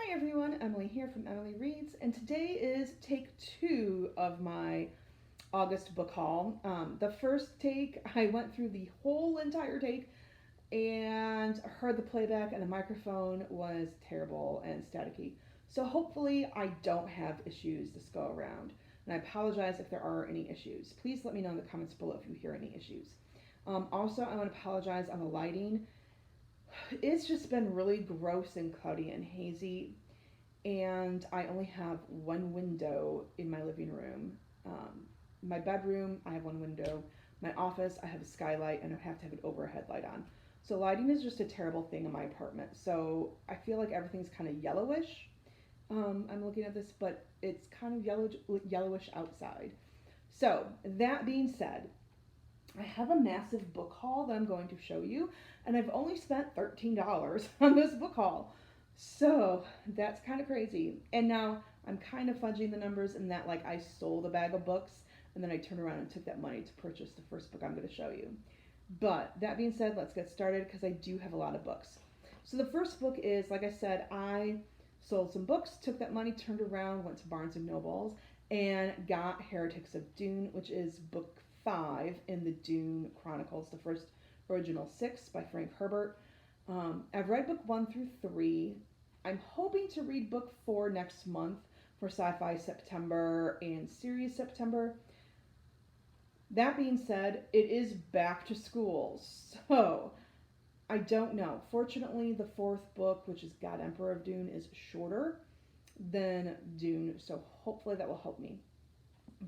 Hi everyone, Emily here from Emily Reads, and today is take 2 of my August book haul. The first take, I went through the whole entire take and heard the playback, and the microphone was terrible and staticky. So hopefully I don't have issues this go around. And I apologize if there are any issues. Please let me know in the comments below if you hear any issues. Also, I want to apologize on the lighting. It's just been really gross and cloudy and hazy, and I only have one window in my living room. My bedroom, I have one window. My office, I have a skylight, and I have to have an overhead light on. So lighting is just a terrible thing in my apartment. So I feel like everything's kind of yellowish. I'm looking at this, but it's kind of yellowish outside. So that being said, I have a massive book haul that I'm going to show you, and I've only spent $13 on this book haul. So that's kind of crazy. And now I'm kind of fudging the numbers in that, like, I sold a bag of books and then I turned around and took that money to purchase the first book I'm going to show you. But that being said, let's get started because I do have a lot of books. So the first book is, like I said, I sold some books, took that money, turned around, went to Barnes and Nobles, and got Heretics of Dune, which is book 5 in the Dune Chronicles, the first original 6 by Frank Herbert. I've read book 1 through 3. I'm hoping to read book 4 next month for Sci-Fi September and Series September. That being said, it is back to school, so I don't know. Fortunately, the 4th book, which is God Emperor of Dune, is shorter than Dune, so hopefully that will help me.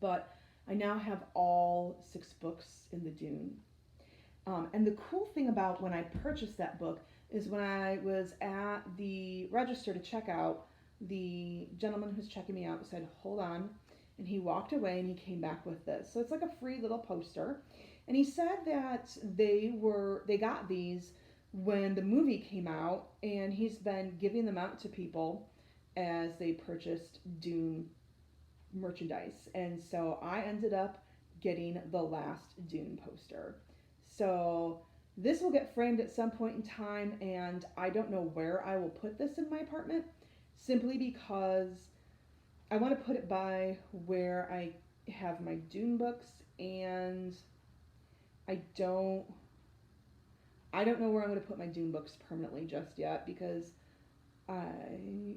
But I now have all 6 books in the Dune. And the cool thing about when I purchased that book is when I was at the register to check out, the gentleman who's checking me out said, "Hold on." And he walked away and he came back with this. So it's like a free little poster. And he said that they got these when the movie came out, and he's been giving them out to people as they purchased Dune merchandise. And so I ended up getting the last Dune poster. So this will get framed at some point in time, and I don't know where I will put this in my apartment, simply because I want to put it by where I have my Dune books, and I don't know where I'm going to put my Dune books permanently just yet, because I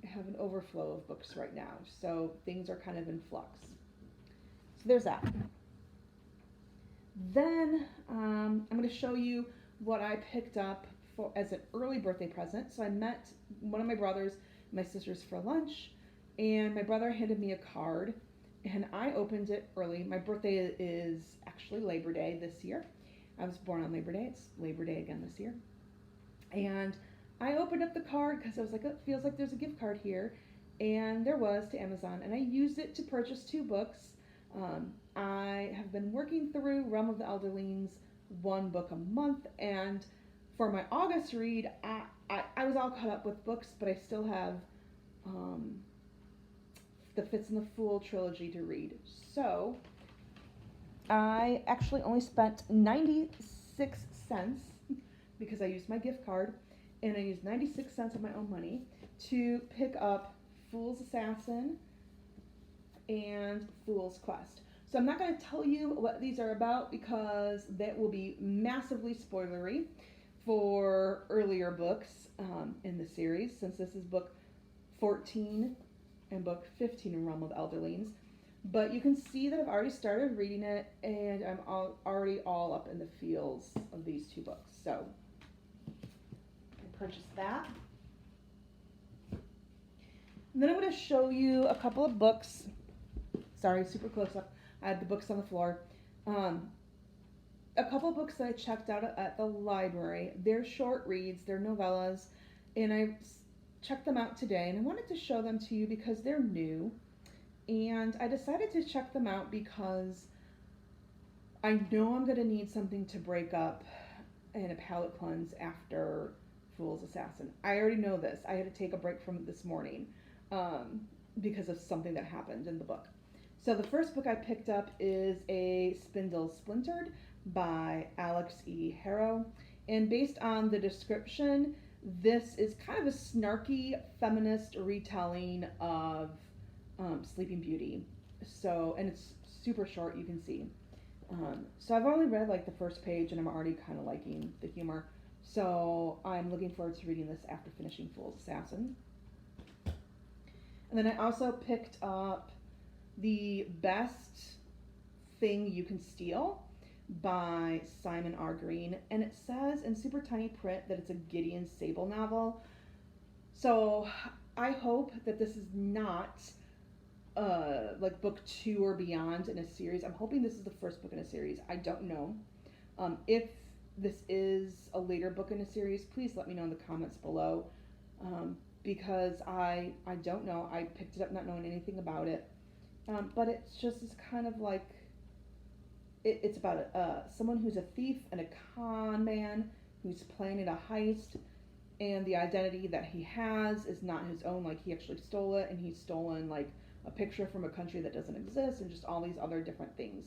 have an overflow of books right now, so things are kind of in flux. So there's that. Then I'm going to show you what I picked up as an early birthday present. So I met one of my brothers and my sisters for lunch, and my brother handed me a card, and I opened it early. My birthday is actually Labor Day this year. I was born on Labor Day. It's Labor Day again this year. And I opened up the card because I was like, it feels like there's a gift card here. And there was, to Amazon, and I used it to purchase 2 books. I have been working through Realm of the Elderlings, 1 book a month, and for my August read, I was all caught up with books, but I still have the Fitz and the Fool trilogy to read. So I actually only spent 96 cents because I used my gift card, and I used 96 cents of my own money to pick up Fool's Assassin and Fool's Quest. So I'm not going to tell you what these are about because that will be massively spoilery for earlier books in the series, since this is book 14 and book 15 in Realm of Elderlings. But you can see that I've already started reading it, and I'm already all up in the feels of these 2 books. So I purchased that. And then I'm going to show you a couple of books. Sorry, super close up. I had the books on the floor. A couple of books that I checked out at the library. They're short reads, they're novellas, and I checked them out today, and I wanted to show them to you because they're new. And I decided to check them out because I know I'm going to need something to break up in a palate cleanse after Fool's Assassin. I already know this. I had to take a break from it this morning because of something that happened in the book. So the first book I picked up is A Spindle Splintered by Alex E. Harrow. And based on the description, This is kind of a snarky feminist retelling of Sleeping Beauty. So, and it's super short, you can see. So I've only read like the first page and I'm already kind of liking the humor. So I'm looking forward to reading this after finishing Fool's Assassin. And then I also picked up The Best Thing You Can Steal by Simon R. Green. And it says in super tiny print that it's a Gideon Sable novel. So I hope that this is not like book 2 or beyond in a series. I'm hoping this is the first book in a series. I don't know. If this is a later book in a series, please let me know in the comments below. Because I don't know. I picked it up not knowing anything about it. But it's just this kind of like, it's about someone who's a thief and a con man who's planning a heist, and the identity that he has is not his own. Like, he actually stole it, and he's stolen like a picture from a country that doesn't exist, and just all these other different things.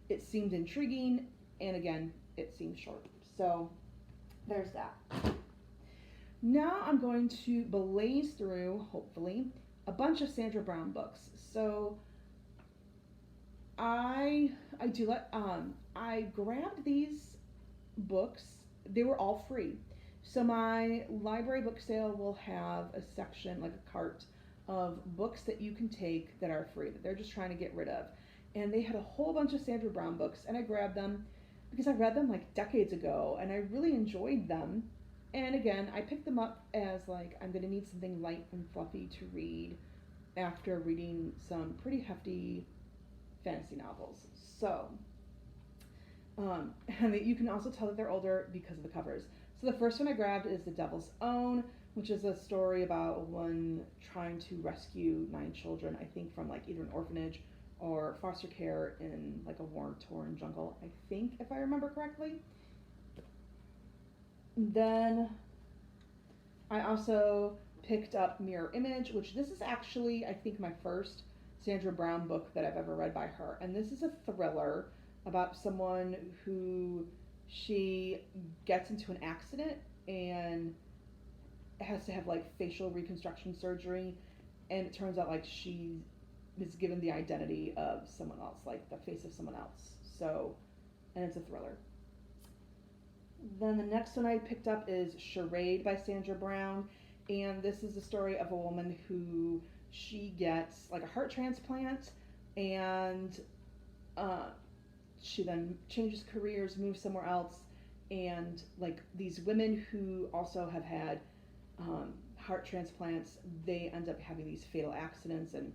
It seemed intriguing, and again, it seemed short. So there's that. Now I'm going to blaze through, hopefully, a bunch of Sandra Brown books. So I grabbed these books. They were all free. So my library book sale will have a section, like a cart, of books that you can take that are free, that they're just trying to get rid of. And they had a whole bunch of Sandra Brown books, and I grabbed them because I read them like decades ago, and I really enjoyed them. And again, I picked them up as like, I'm going to need something light and fluffy to read after reading some pretty hefty fantasy novels. So, and you can also tell that they're older because of the covers. So the first one I grabbed is The Devil's Own, which is a story about a woman trying to rescue 9 children, I think from like either an orphanage or foster care in like a war-torn jungle, I think, if I remember correctly. Then I also picked up Mirror Image, which this is actually, I think, my first Sandra Brown book that I've ever read by her. And this is a thriller about someone who, she gets into an accident and has to have like facial reconstruction surgery, and it turns out like she is given the identity of someone else, like the face of someone else. So, and it's a thriller. Then the next one I picked up is Charade by Sandra Brown, and this is the story of a woman who, she gets like a heart transplant, and she then changes careers, moves somewhere else, and like these women who also have had heart transplants, they end up having these fatal accidents, and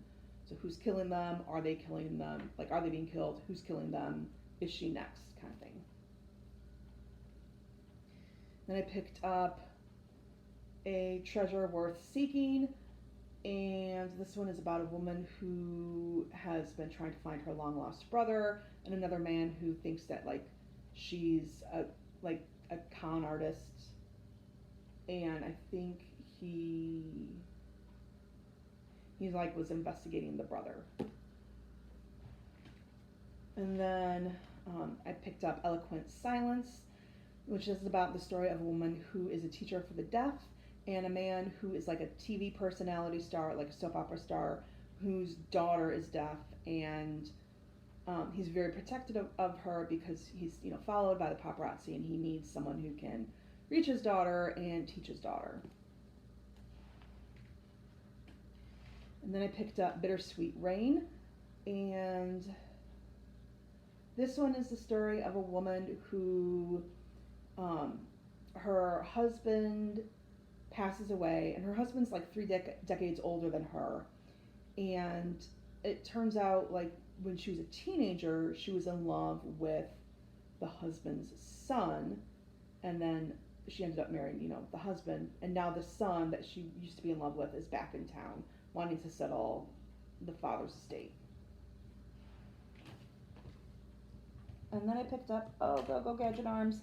so who's killing them? Are they killing them? Like, are they being killed? Who's killing them? Is she next? Kind of thing. Then I picked up A Treasure Worth Seeking, and this one is about a woman who has been trying to find her long lost brother, and another man who thinks that like she's a con artist, and I think he's like was investigating the brother. And then I picked up Eloquent Silence, which is about the story of a woman who is a teacher for the deaf, and a man who is like a TV personality star, like a soap opera star, whose daughter is deaf, and he's very protective of her because he's, you know, followed by the paparazzi, and he needs someone who can reach his daughter and teach his daughter. And then I picked up Bittersweet Rain, and this one is the story of a woman who, her husband passes away, and her husband's like 3 decades older than her, and it turns out like when she was a teenager, she was in love with the husband's son, and then she ended up marrying, you know, the husband, and now the son that she used to be in love with is back in town wanting to settle the father's estate. And then I picked up, oh, go Gadget Arms,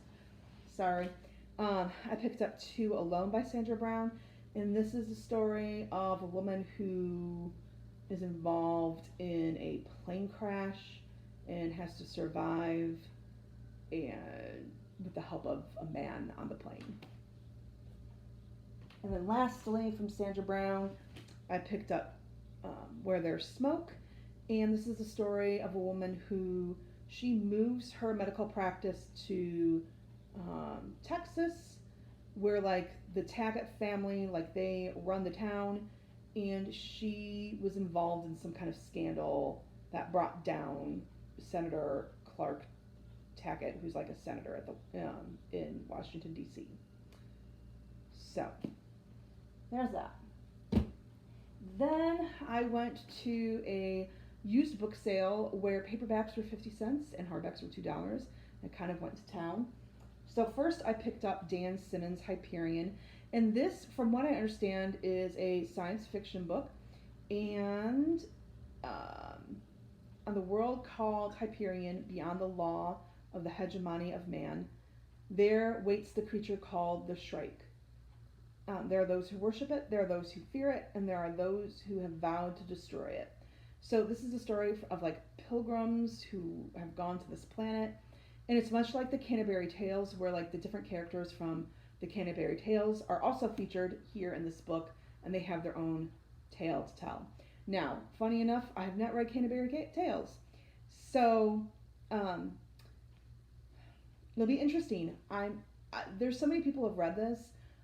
sorry. I picked up 2 Alone by Sandra Brown, and this is the story of a woman who is involved in a plane crash and has to survive, and with the help of a man on the plane. And then lastly, from Sandra Brown, I picked up Where There's Smoke. And this is the story of a woman who she moves her medical practice to Texas, where like the Taggart family, like they run the town, and she was involved in some kind of scandal that brought down Senator Clark Taggart, who's like a senator at the in Washington D.C. So there's that. Then I went to a used book sale where paperbacks were 50 cents and hardbacks were $2. I kind of went to town. So first I picked up Dan Simmons' Hyperion, and this, from what I understand, is a science fiction book, and on the world called Hyperion, beyond the law of the hegemony of man, there waits the creature called the Shrike. There are those who worship it, there are those who fear it, and there are those who have vowed to destroy it. So this is a story of like pilgrims who have gone to this planet, and it's much like the Canterbury Tales, where like the different characters from the Canterbury Tales are also featured here in this book, and they have their own tale to tell. Now, funny enough, I have not read Canterbury Tales, so it'll be interesting. There's so many people who have read this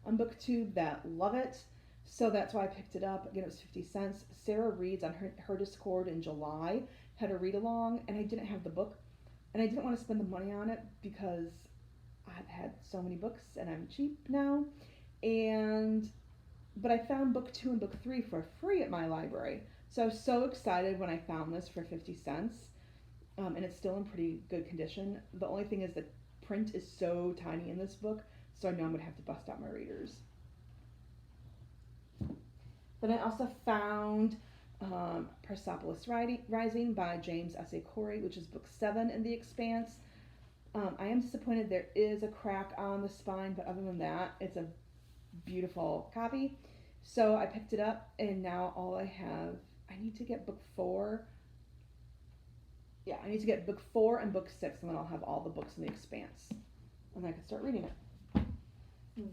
on BookTube that love it, so that's why I picked it up. Again, it was 50 cents. Sarah reads on her Discord in July, had a read along, and I didn't have the book, and I didn't want to spend the money on it because I've had so many books and I'm cheap now. But I found book 2 and book 3 for free at my library, so I was so excited when I found this for 50 cents, and it's still in pretty good condition. The only thing is the print is so tiny in this book, so I know I'm going to have to bust out my readers. Then I also found Persepolis Rising by James S.A. Corey, which is book 7 in The Expanse. I am disappointed there is a crack on the spine, but other than that, it's a beautiful copy. So I picked it up, and now I need to get book 4. Yeah, I need to get book 4 and book 6, and then I'll have all the books in The Expanse, and then I can start reading it.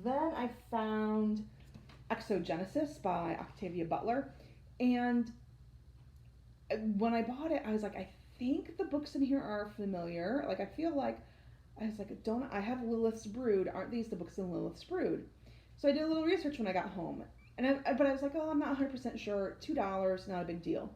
Then I found Exogenesis by Octavia Butler, and when I bought it, I was like, I think the books in here are familiar. Like, I feel like, I was like, I have Lilith's Brood. Aren't these the books in Lilith's Brood? So I did a little research when I got home, but I was like, oh, I'm not 100% sure. $2, not a big deal.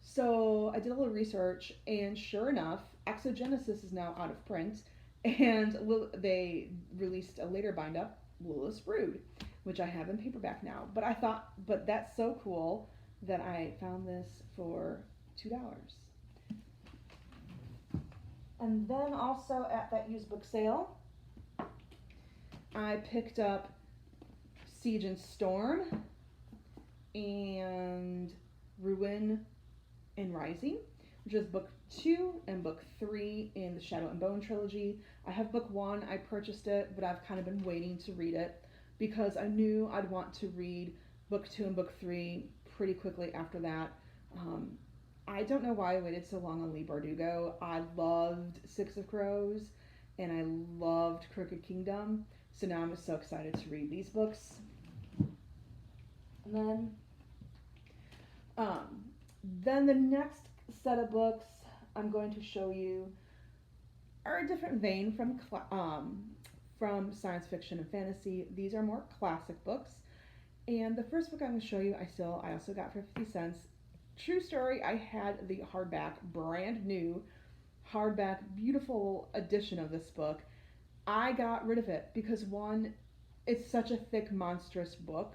So I did a little research, and sure enough, Exogenesis is now out of print, and they released a later bind-up, Lilith's Brood, which I have in paperback now. But that's so cool that I found this for $2. And then also at that used book sale, I picked up Siege and Storm and Ruin and Rising, which is book 2 and book 3 in the Shadow and Bone trilogy. I have book 1, I purchased it, but I've kind of been waiting to read it because I knew I'd want to read book 2 and book 3 pretty quickly after that. I don't know why I waited so long on Lee Bardugo. I loved Six of Crows, and I loved Crooked Kingdom, so now I'm so excited to read these books. And then the next set of books I'm going to show you are a different vein from science fiction and fantasy. These are more classic books. And the first book I'm going to show you, I also got for 50 cents. True story, I had the hardback, brand new hardback, beautiful edition of this book. I got rid of it because one, it's such a thick, monstrous book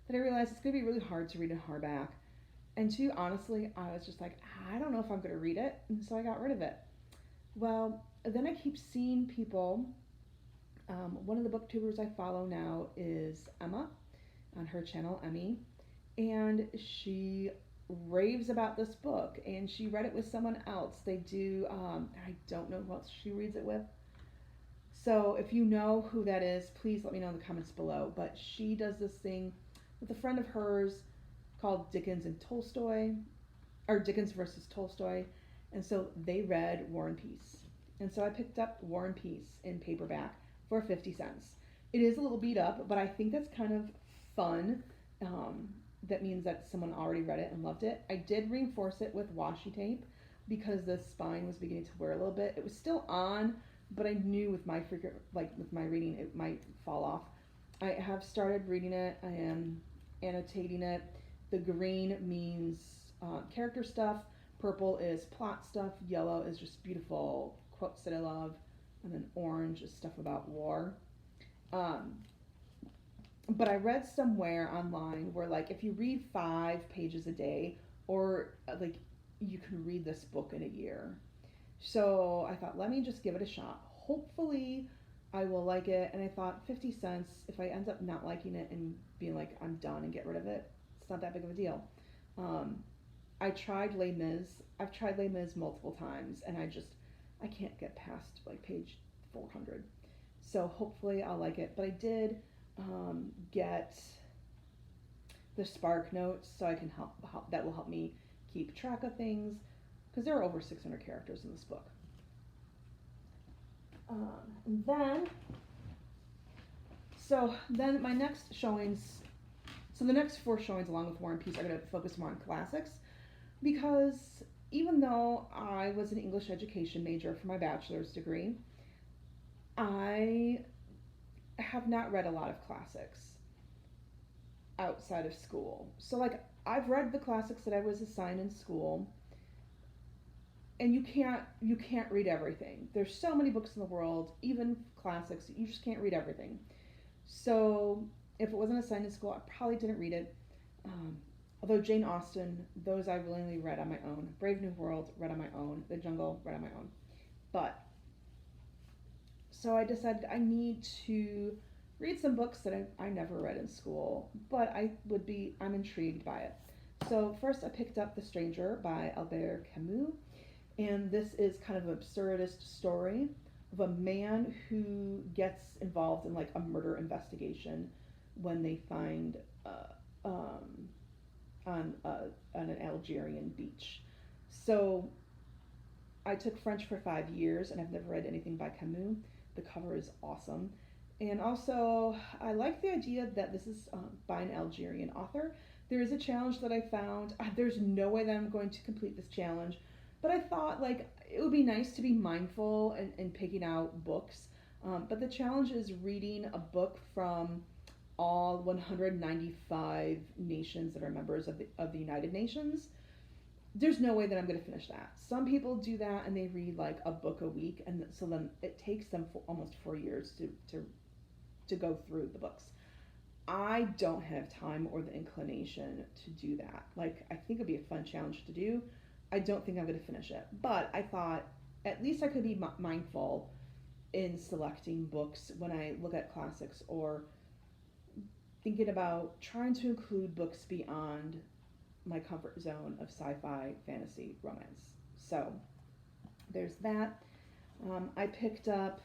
that I realized it's going to be really hard to read in hardback. And two, honestly, I was just like, I don't know if I'm going to read it, and so I got rid of it. Well, then I keep seeing people, one of the booktubers I follow now is Emma, on her channel, Emmy, and she raves about this book, and she read it with someone else. They do, I don't know who else she reads it with. So if you know who that is, please let me know in the comments below. But she does this thing with a friend of hers called Dickens and Tolstoy, or Dickens versus Tolstoy, and so they read War and Peace. And so I picked up War and Peace in paperback for 50 cents. It is a little beat up, but I think that's kind of fun. That means that someone already read it and loved it. I did reinforce it with washi tape because the spine was beginning to wear a little bit. It was still on, but I knew with my with my reading it might fall off. I have started reading it. I am annotating it. The green means character stuff. Purple is plot stuff. Yellow is just beautiful quotes that I love. And then orange is stuff about war. But I read somewhere online where, like, if you read 5 pages a day, or like, you can read this book in a year. So I thought, let me just give it a shot. Hopefully, I will like it. And I thought 50 cents, if I end up not liking it and being like, I'm done and get rid of it, it's not that big of a deal. I tried Les Mis. I've tried Les Mis multiple times, and I can't get past like page 400. So hopefully I'll like it. But I did get the Spark Notes, so I can help that will help me keep track of things, because there are over 600 characters in this book. And then my next showings, so the next 4 showings along with War and Peace are going to focus more on classics, because even though I was an English education major for my bachelor's degree, I have not read a lot of classics outside of school. So, like, I've read the classics that I was assigned in school, and you can't read everything. There's so many books in the world, even classics, you just can't read everything. So if it wasn't assigned in school, I probably didn't read it. Although Jane Austen, those I willingly read on my own. Brave New World, read on my own. The Jungle, read on my own. But so I decided I need to read some books that I never read in school, but I'm intrigued by it. So first I picked up The Stranger by Albert Camus, and this is kind of an absurdist story of a man who gets involved in like a murder investigation when they find on an Algerian beach. So I took French for 5 years, and I've never read anything by Camus. The cover is awesome. And also, I like the idea that this is by an Algerian author. There is a challenge that I found. There's no way that I'm going to complete this challenge, but I thought, like, it would be nice to be mindful in picking out books. But the challenge is reading a book from all 195 nations that are members of the United Nations. There's no way that I'm going to finish that. Some people do that and they read like a book a week, and so then it takes them almost 4 years to go through the books. I don't have time or the inclination to do that. Like, I think it'd be a fun challenge to do. I don't think I'm going to finish it, but I thought at least I could be mindful in selecting books when I look at classics, or thinking about trying to include books beyond my comfort zone of sci-fi, fantasy, romance. So there's that. I picked up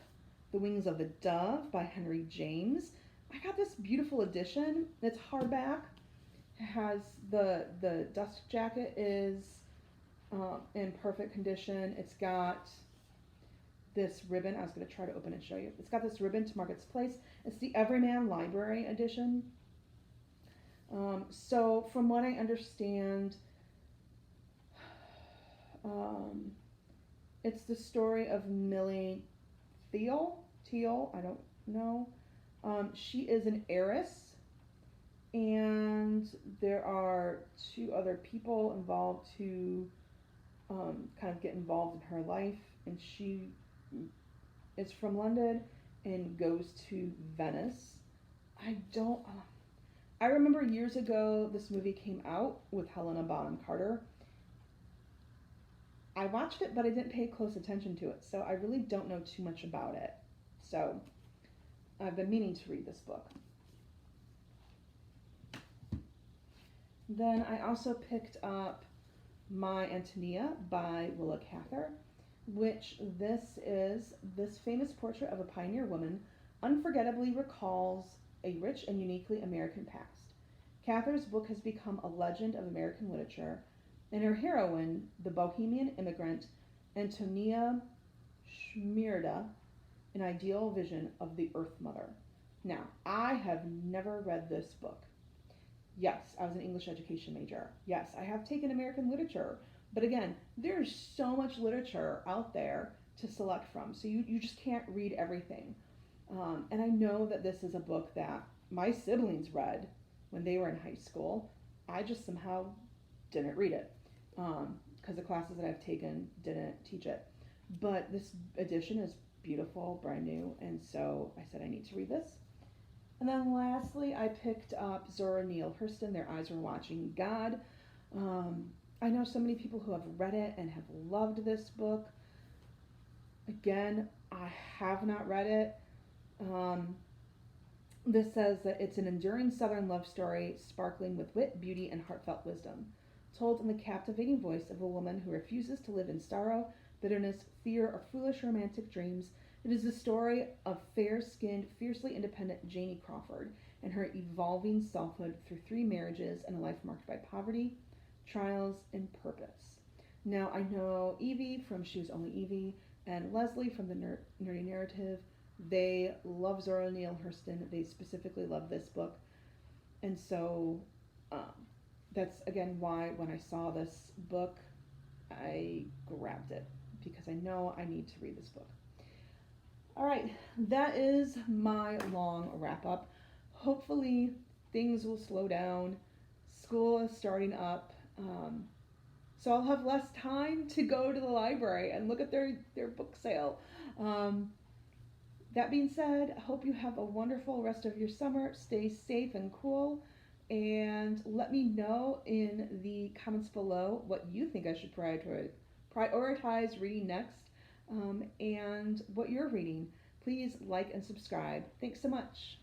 The Wings of the Dove by Henry James. I got this beautiful edition. It's hardback. It has the dust jacket is in perfect condition. It's got this ribbon. I was going to try to open and show you. It's got this ribbon to mark its place. It's the Everyman Library edition. So from what I understand, it's the story of Millie Teal, I don't know. She is an heiress, and there are 2 other people involved who kind of get involved in her life, and she is from London and goes to Venice. I remember years ago this movie came out with Helena Bonham Carter. I watched it, but I didn't pay close attention to it, so I really don't know too much about it. So I've been meaning to read this book. Then I also picked up My Antonia by Willa Cather, which this famous portrait of a pioneer woman unforgettably recalls a rich and uniquely American past. Cather's book has become a legend of American literature, and her heroine, the bohemian immigrant Antonia Schmierda, an ideal vision of the Earth Mother. Now, I have never read this book. Yes, I was an English education major. Yes, I have taken American literature. But again, there's so much literature out there to select from. So you just can't read everything. And I know that this is a book that my siblings read when they were in high school. I just somehow didn't read it because the classes that I've taken didn't teach it. But this edition is beautiful, brand new, and so I said I need to read this. And then lastly, I picked up Zora Neale Hurston, Their Eyes Were Watching God. I know so many people who have read it and have loved this book. Again, I have not read it. Um, this says that it's an enduring Southern love story, sparkling with wit, beauty, and heartfelt wisdom, told in the captivating voice of a woman who refuses to live in sorrow, bitterness, fear, or foolish romantic dreams. It is the story of fair-skinned, fiercely independent Janie Crawford and her evolving selfhood through 3 marriages and a life marked by poverty, trials, and purpose. Now, I know Evie from She Was Only Evie and Leslie from the Nerdy Narrative. They love Zora Neale Hurston. They specifically love this book. And so um, that's, again, why when I saw this book, I grabbed it because I know I need to read this book. All right, that is my long wrap up. Hopefully, things will slow down. School is starting up. So I'll have less time to go to the library and look at their book sale. Um, that being said, I hope you have a wonderful rest of your summer. Stay safe and cool. And let me know in the comments below what you think I should prioritize reading next and what you're reading. Please like and subscribe. Thanks so much.